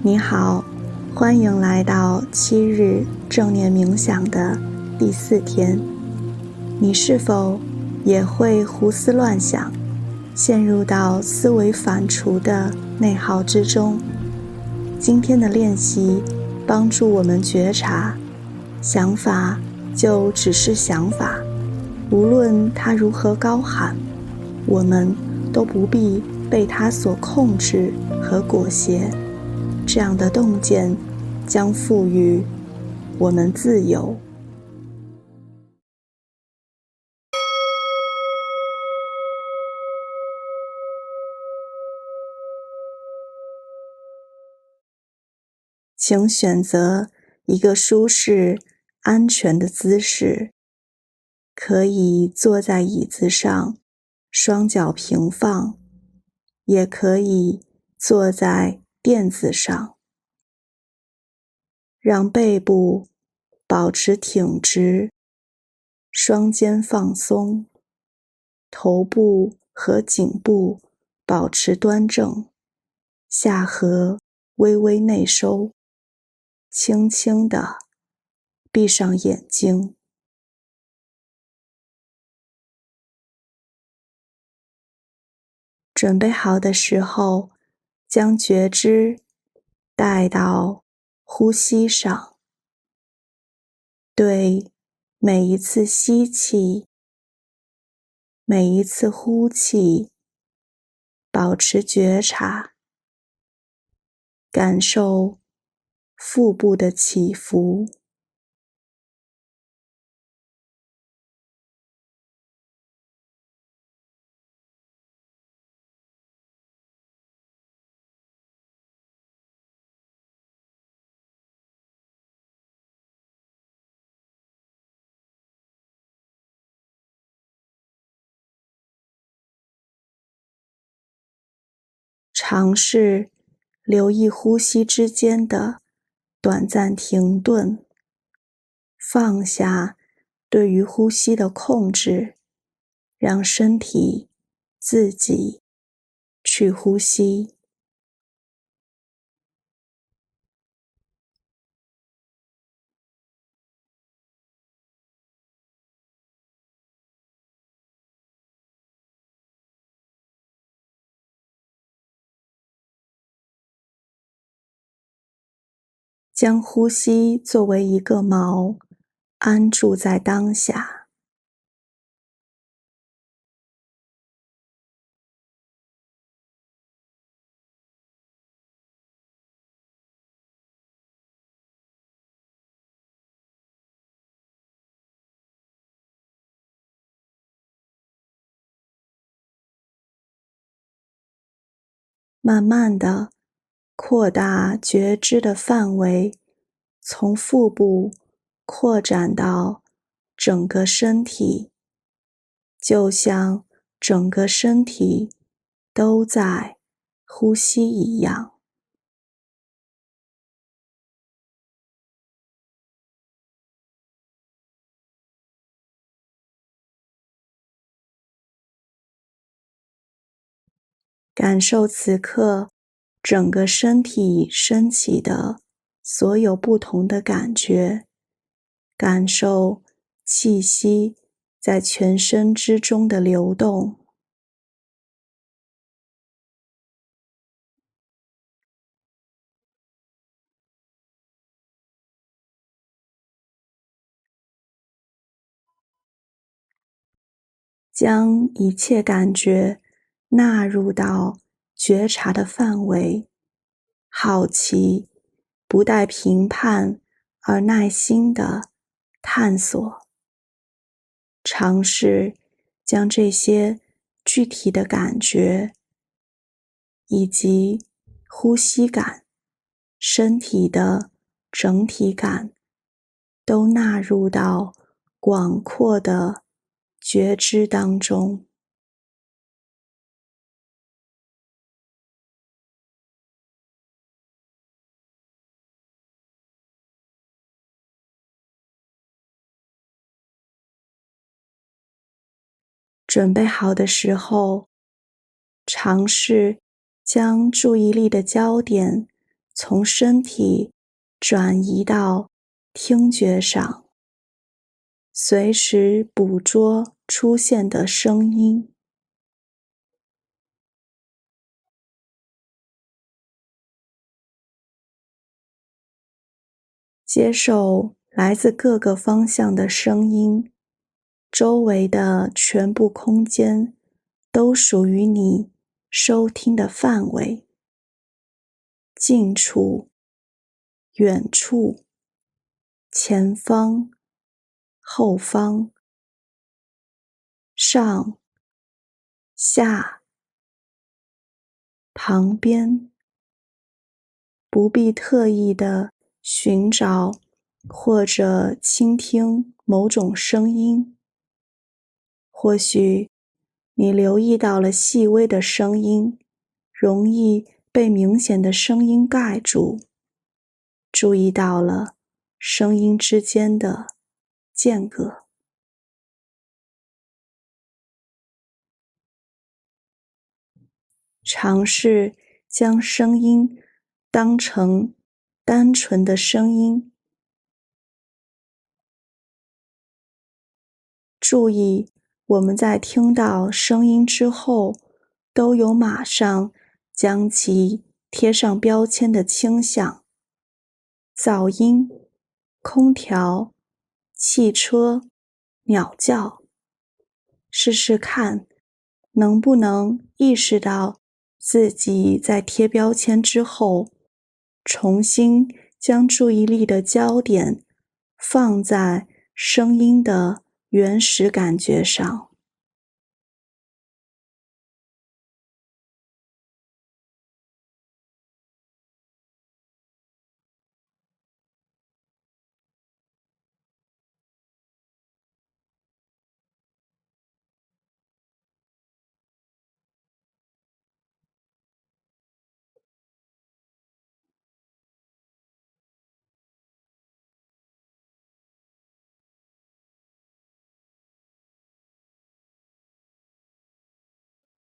你好，欢迎来到7日正念冥想的第4天。你是否也会胡思乱想，陷入到思维反刍的内耗之中？今天的练习帮助我们觉察，想法就只是想法，无论它如何高喊，我们都不必被它所控制和裹挟。这样的洞见将赋予我们自由。请选择一个舒适、安全的姿势，可以坐在椅子上，双脚平放，也可以坐在垫子上。让背部保持挺直，双肩放松，头部和颈部保持端正，下颌微微内收，轻轻地闭上眼睛。准备好的时候，将觉知带到呼吸上，对每一次吸气、每一次呼气保持觉察，感受腹部的起伏。尝试留意呼吸之间的短暂停顿，放下对于呼吸的控制，让身体自己去呼吸。将呼吸作为一个锚，安住在当下。慢慢地扩大觉知的范围，从腹部扩展到整个身体，就像整个身体都在呼吸一样。感受此刻整个身体升起的所有不同的感觉，感受气息在全身之中的流动。将一切感觉纳入到觉察的范围，好奇，不带评判而耐心地探索，尝试将这些具体的感觉以及呼吸感、身体的整体感都纳入到广阔的觉知当中。准备好的时候，尝试将注意力的焦点从身体转移到听觉上，随时捕捉出现的声音。接受来自各个方向的声音，周围的全部空间都属于你收听的范围。近处、远处、前方、后方、上、下、旁边，不必特意的寻找或者倾听某种声音。或许你留意到了细微的声音，容易被明显的声音盖住，注意到了声音之间的间隔。尝试将声音当成单纯的声音，注意我们在听到声音之后，都有马上将其贴上标签的倾向。噪音、空调、汽车、鸟叫。试试看，能不能意识到自己在贴标签之后，重新将注意力的焦点放在声音的原始感觉上。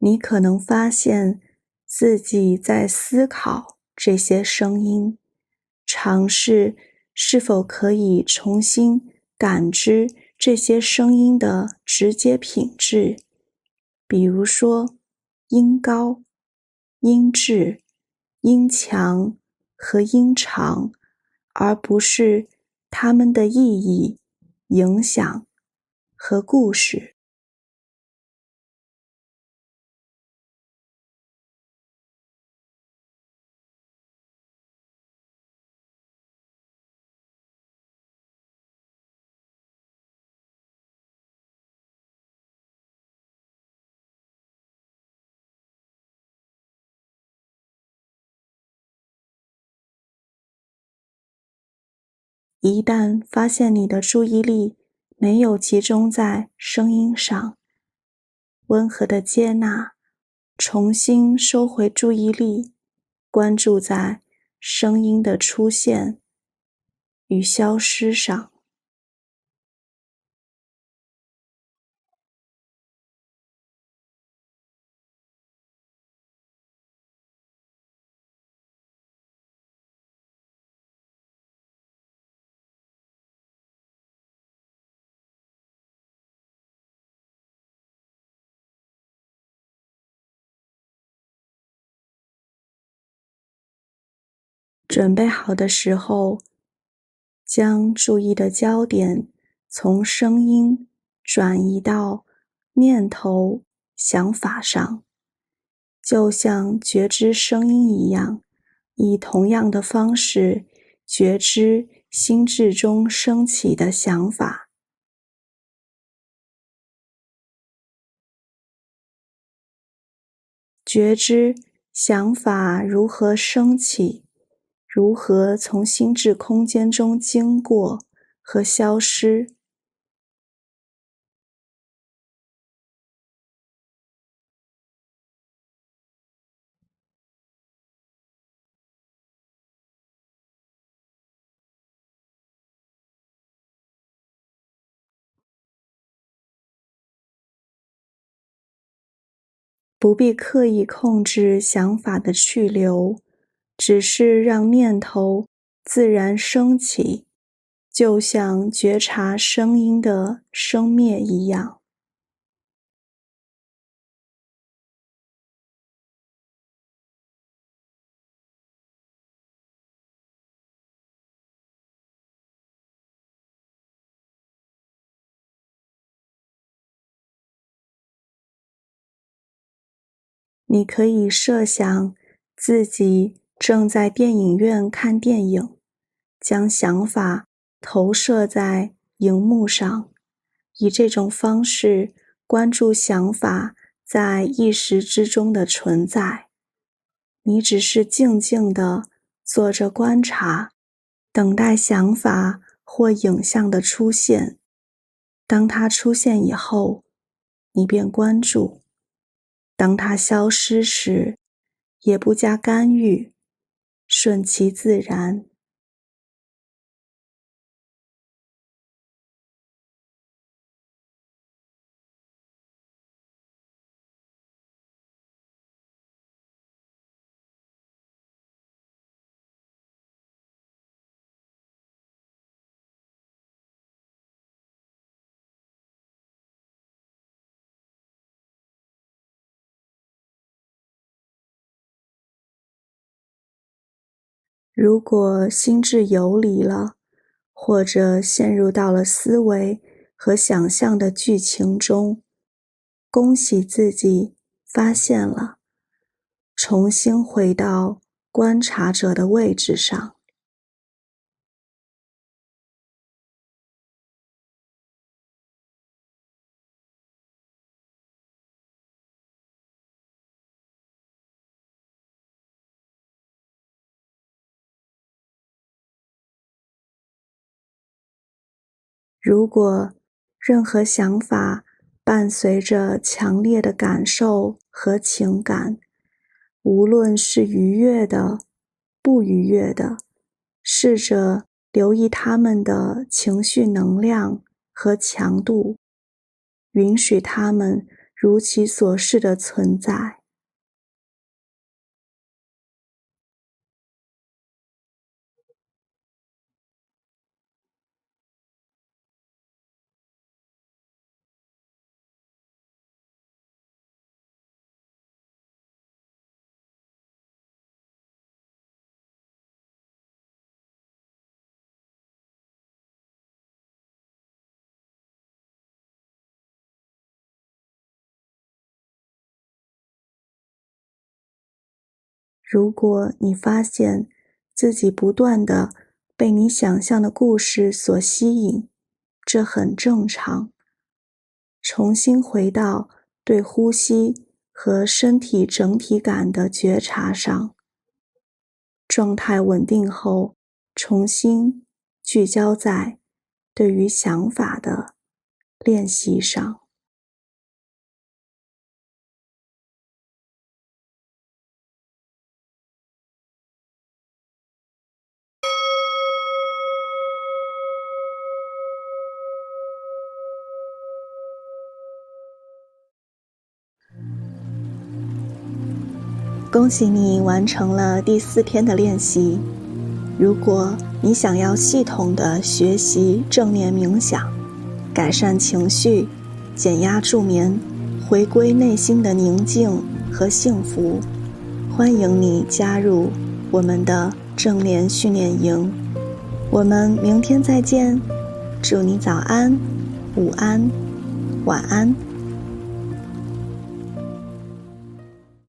你可能发现自己在思考这些声音，尝试是否可以重新感知这些声音的直接品质，比如说音高、音质、音强和音长，而不是它们的意义、影响和故事。一旦发现你的注意力没有集中在声音上，温和的接纳，重新收回注意力，关注在声音的出现与消失上。准备好的时候，将注意的焦点从声音转移到念头、想法上，就像觉知声音一样，以同样的方式觉知心智中升起的想法。觉知想法如何升起，如何从心智空间中经过和消失。不必刻意控制想法的去留，只是让念头自然升起，就像觉察声音的生灭一样。你可以设想自己正在电影院看电影，将想法投射在荧幕上，以这种方式关注想法在意识之中的存在。你只是静静地坐着观察，等待想法或影像的出现。当它出现以后，你便关注。当它消失时，也不加干预，顺其自然。如果心智游离了，或者陷入到了思维和想象的剧情中，恭喜自己发现了，重新回到观察者的位置上。如果任何想法伴随着强烈的感受和情感，无论是愉悦的、不愉悦的，试着留意它们的情绪能量和强度，允许它们如其所是的存在。如果你发现自己不断地被你想象的故事所吸引，这很正常。重新回到对呼吸和身体整体感的觉察上，状态稳定后，重新聚焦在对于想法的练习上。恭喜你完成了第4天的练习。如果你想要系统地学习正念冥想，改善情绪，减压助眠，回归内心的宁静和幸福，欢迎你加入我们的正念训练营。我们明天再见，祝你早安、午安、晚安。